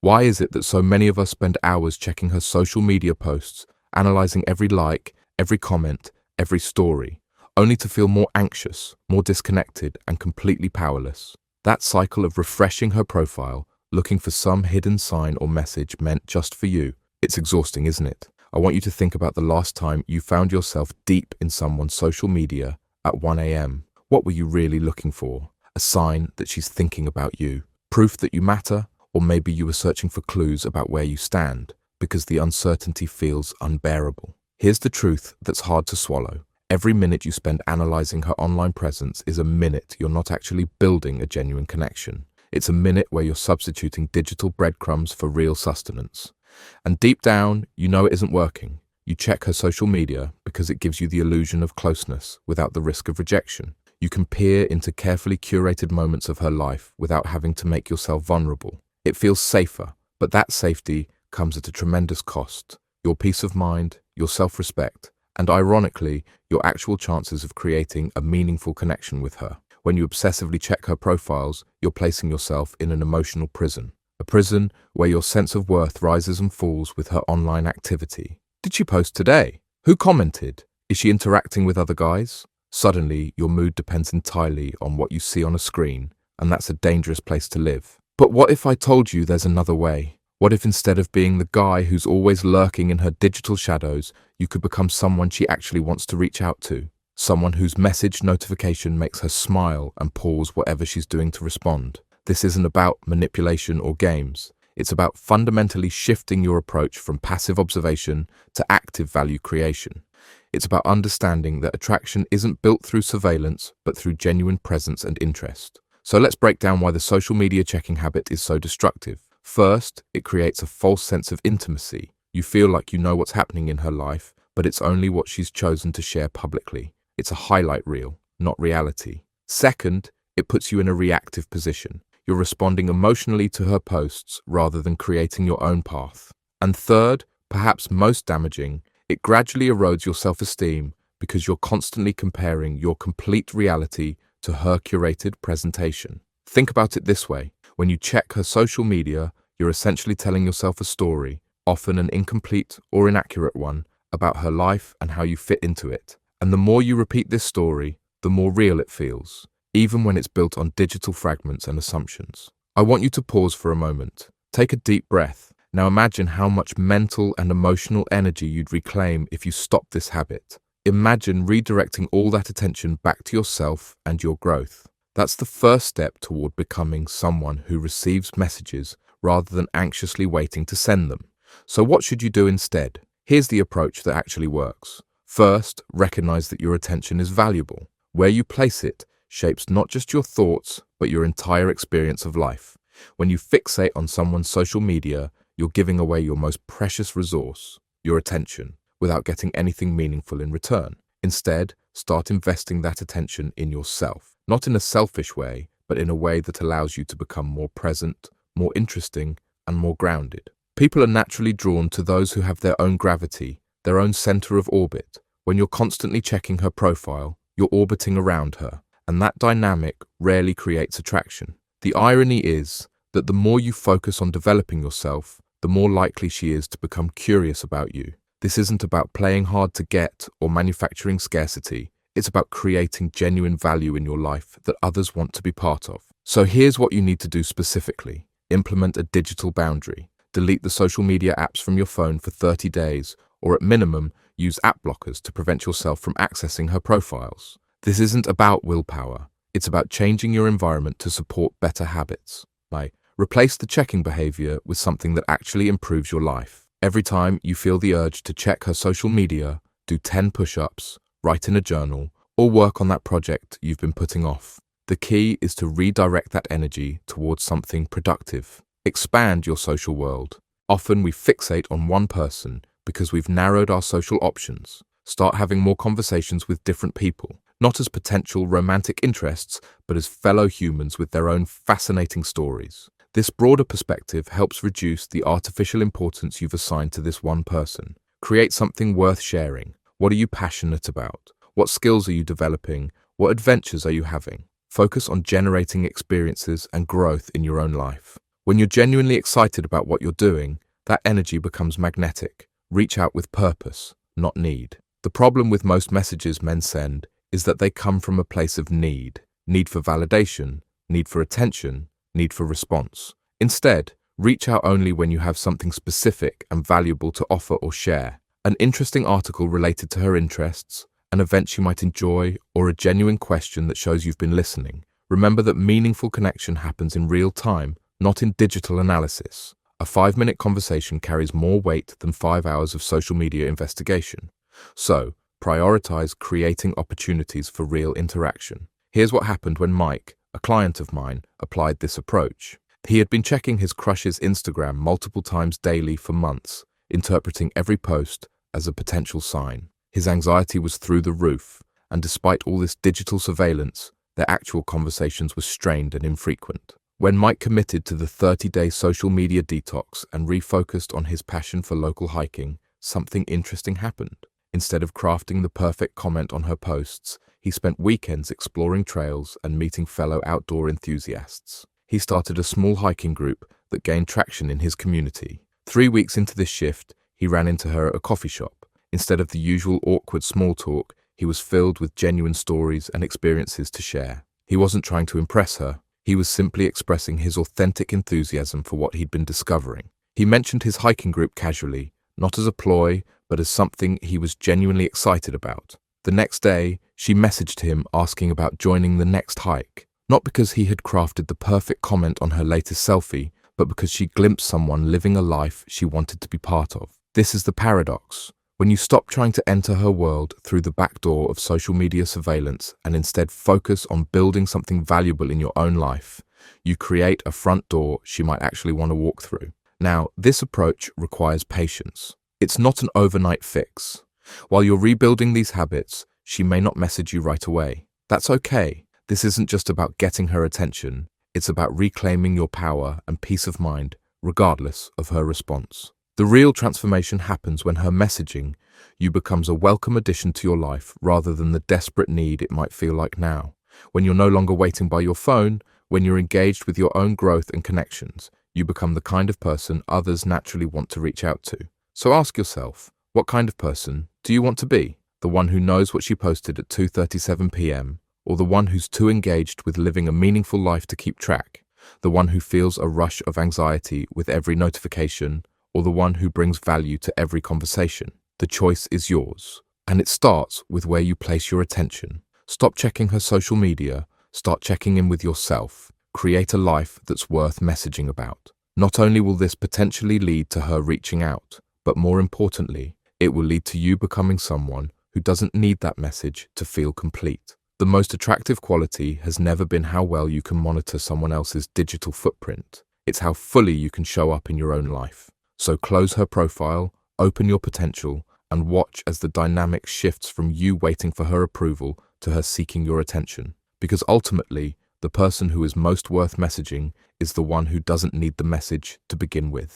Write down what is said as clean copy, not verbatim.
Why is it that so many of us spend hours checking her social media posts, analyzing every like, every comment, every story, only to feel more anxious, more disconnected, and completely powerless? That cycle of refreshing her profile, looking for some hidden sign or message meant just for you, it's exhausting, isn't it? I want you to think about the last time you found yourself deep in someone's social media at 1 a.m. What were you really looking for? A sign that she's thinking about you? Proof that you matter? Or maybe you were searching for clues about where you stand because the uncertainty feels unbearable. Here's the truth that's hard to swallow. Every minute you spend analyzing her online presence is a minute you're not actually building a genuine connection. It's a minute where you're substituting digital breadcrumbs for real sustenance. And deep down, you know it isn't working. You check her social media because it gives you the illusion of closeness without the risk of rejection. You can peer into carefully curated moments of her life without having to make yourself vulnerable. It feels safer, but that safety comes at a tremendous cost. Your peace of mind, your self-respect, and ironically, your actual chances of creating a meaningful connection with her. When you obsessively check her profiles, you're placing yourself in an emotional prison. A prison where your sense of worth rises and falls with her online activity. Did she post today? Who commented? Is she interacting with other guys? Suddenly, your mood depends entirely on what you see on a screen, and that's a dangerous place to live. But what if I told you there's another way? What if instead of being the guy who's always lurking in her digital shadows, you could become someone she actually wants to reach out to? Someone whose message notification makes her smile and pause whatever she's doing to respond. This isn't about manipulation or games. It's about fundamentally shifting your approach from passive observation to active value creation. It's about understanding that attraction isn't built through surveillance, but through genuine presence and interest. So let's break down why the social media checking habit is so destructive. First, it creates a false sense of intimacy. You feel like you know what's happening in her life, but it's only what she's chosen to share publicly. It's a highlight reel, not reality. Second, it puts you in a reactive position. You're responding emotionally to her posts rather than creating your own path. And third, perhaps most damaging, it gradually erodes your self-esteem because you're constantly comparing your complete reality to her curated presentation. Think about it this way. When you check her social media, you're essentially telling yourself a story, often an incomplete or inaccurate one, about her life and how you fit into it. And the more you repeat this story, the more real it feels, even when it's built on digital fragments and assumptions. I want you to pause for a moment. Take a deep breath. Now imagine how much mental and emotional energy you'd reclaim if you stopped this habit. Imagine redirecting all that attention back to yourself and your growth. That's the first step toward becoming someone who receives messages rather than anxiously waiting to send them. So what should you do instead? Here's the approach that actually works. First, recognize that your attention is valuable. Where you place it shapes not just your thoughts, but your entire experience of life. When you fixate on someone's social media, you're giving away your most precious resource, your attention, without getting anything meaningful in return. Instead, start investing that attention in yourself, not in a selfish way, but in a way that allows you to become more present, more interesting, and more grounded. People are naturally drawn to those who have their own gravity, their own center of orbit. When you're constantly checking her profile, you're orbiting around her, and that dynamic rarely creates attraction. The irony is that the more you focus on developing yourself, the more likely she is to become curious about you. This isn't about playing hard to get or manufacturing scarcity. It's about creating genuine value in your life that others want to be part of. So here's what you need to do specifically. Implement a digital boundary. Delete the social media apps from your phone for 30 days, or at minimum, use app blockers to prevent yourself from accessing her profiles. This isn't about willpower. It's about changing your environment to support better habits. Replace the checking behavior with something that actually improves your life. Every time you feel the urge to check her social media, do 10 push-ups, write in a journal, or work on that project you've been putting off. The key is to redirect that energy towards something productive. Expand your social world. Often we fixate on one person because we've narrowed our social options. Start having more conversations with different people, not as potential romantic interests, but as fellow humans with their own fascinating stories. This broader perspective helps reduce the artificial importance you've assigned to this one person. Create something worth sharing. What are you passionate about? What skills are you developing? What adventures are you having? Focus on generating experiences and growth in your own life. When you're genuinely excited about what you're doing, that energy becomes magnetic. Reach out with purpose, not need. The problem with most messages men send is that they come from a place of need. Need for validation, need for attention, need for response. Instead, reach out only when you have something specific and valuable to offer or share. An interesting article related to her interests, an event she might enjoy, or a genuine question that shows you've been listening. Remember that meaningful connection happens in real time, not in digital analysis. A 5-minute conversation carries more weight than 5 hours of social media investigation. So, prioritize creating opportunities for real interaction. Here's what happened when Mike, a client of mine, applied this approach. He had been checking his crush's Instagram multiple times daily for months, interpreting every post as a potential sign. His anxiety was through the roof, and despite all this digital surveillance, their actual conversations were strained and infrequent. When Mike committed to the 30-day social media detox and refocused on his passion for local hiking, something interesting happened. Instead of crafting the perfect comment on her posts, he spent weekends exploring trails and meeting fellow outdoor enthusiasts. He started a small hiking group that gained traction in his community. 3 weeks into this shift, he ran into her at a coffee shop. Instead of the usual awkward small talk, he was filled with genuine stories and experiences to share. He wasn't trying to impress her. He was simply expressing his authentic enthusiasm for what he'd been discovering. He mentioned his hiking group casually, not as a ploy, but as something he was genuinely excited about. The next day, she messaged him asking about joining the next hike, not because he had crafted the perfect comment on her latest selfie, but because she glimpsed someone living a life she wanted to be part of. This is the paradox. When you stop trying to enter her world through the back door of social media surveillance and instead focus on building something valuable in your own life, you create a front door she might actually want to walk through. Now, this approach requires patience. It's not an overnight fix. While you're rebuilding these habits, she may not message you right away. That's okay. This isn't just about getting her attention. It's about reclaiming your power and peace of mind, regardless of her response. The real transformation happens when her messaging you becomes a welcome addition to your life rather than the desperate need it might feel like now. When you're no longer waiting by your phone, when you're engaged with your own growth and connections, you become the kind of person others naturally want to reach out to. So ask yourself, what kind of person do you want to be? The one who knows what she posted at 2:37 p.m., or the one who's too engaged with living a meaningful life to keep track? The one who feels a rush of anxiety with every notification, or the one who brings value to every conversation? The choice is yours. And it starts with where you place your attention. Stop checking her social media, start checking in with yourself. Create a life that's worth messaging about. Not only will this potentially lead to her reaching out, but more importantly, it will lead to you becoming someone who doesn't need that message to feel complete. The most attractive quality has never been how well you can monitor someone else's digital footprint. It's how fully you can show up in your own life. So close her profile, open your potential, and watch as the dynamic shifts from you waiting for her approval to her seeking your attention. Because ultimately, the person who is most worth messaging is the one who doesn't need the message to begin with.